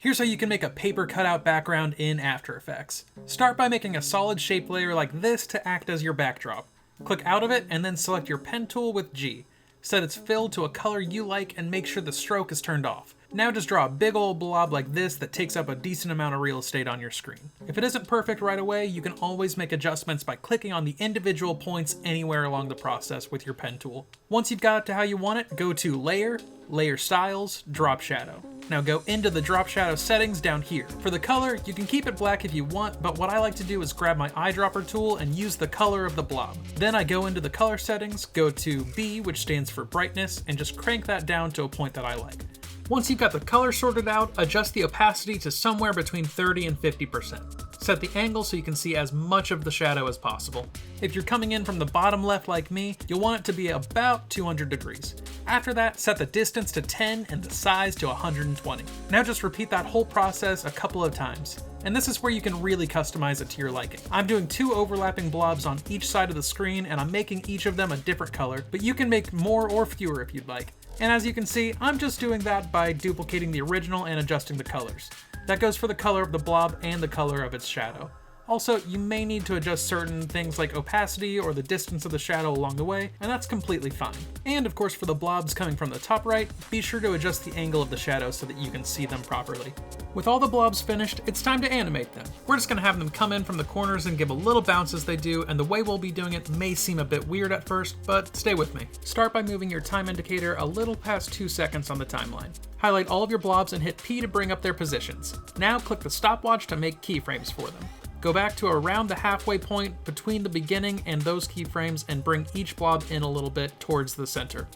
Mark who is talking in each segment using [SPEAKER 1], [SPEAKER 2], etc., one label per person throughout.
[SPEAKER 1] Here's how you can make a paper cutout background in After Effects. Start by making a solid shape layer like this to act as your backdrop. Click out of it and then select your pen tool with G. Set its fill to a color you like and make sure the stroke is turned off. Now just draw a big old blob like this that takes up a decent amount of real estate on your screen. If it isn't perfect right away, you can always make adjustments by clicking on the individual points anywhere along the process with your pen tool. Once you've got it to how you want it, go to Layer, Layer Styles, Drop Shadow. Now go into the drop shadow settings down here. For the color, you can keep it black if you want, but what I like to do is grab my eyedropper tool and use the color of the blob. Then I go into the color settings, go to B, which stands for brightness, and just crank that down to a point that I like. Once you've got the color sorted out, adjust the opacity to somewhere between 30 and 50%. Set the angle so you can see as much of the shadow as possible. If you're coming in from the bottom left like me, you'll want it to be about 200 degrees. After that, set the distance to 10 and the size to 120. Now just repeat that whole process a couple of times. And this is where you can really customize it to your liking. I'm doing 2 overlapping blobs on each side of the screen and I'm making each of them a different color, but you can make more or fewer if you'd like. And as you can see, I'm just doing that by duplicating the original and adjusting the colors. That goes for the color of the blob and the color of its shadow. Also, you may need to adjust certain things like opacity or the distance of the shadow along the way, and that's completely fine. And of course, for the blobs coming from the top right, be sure to adjust the angle of the shadow so that you can see them properly. With all the blobs finished, it's time to animate them. We're just going to have them come in from the corners and give a little bounce as they do, and the way we'll be doing it may seem a bit weird at first, but stay with me. Start by moving your time indicator a little past 2 seconds on the timeline. Highlight all of your blobs and hit P to bring up their positions. Now click the stopwatch to make keyframes for them. Go back to around the halfway point between the beginning and those keyframes and bring each blob in a little bit towards the center.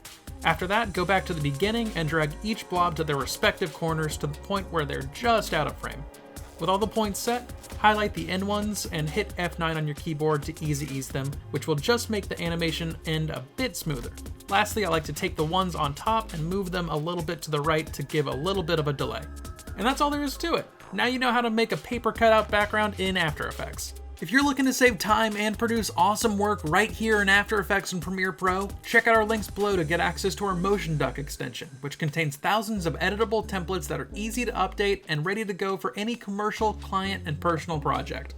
[SPEAKER 1] After that, go back to the beginning and drag each blob to their respective corners to the point where they're just out of frame. With all the points set, highlight the end ones and hit F9 on your keyboard to ease them, which will just make the animation end a bit smoother. Lastly, I like to take the ones on top and move them a little bit to the right to give a little bit of a delay. And that's all there is to it. Now you know how to make a paper cutout background in After Effects. If you're looking to save time and produce awesome work right here in After Effects and Premiere Pro, check out our links below to get access to our Motion Duck extension, which contains thousands of editable templates that are easy to update and ready to go for any commercial, client, and personal project.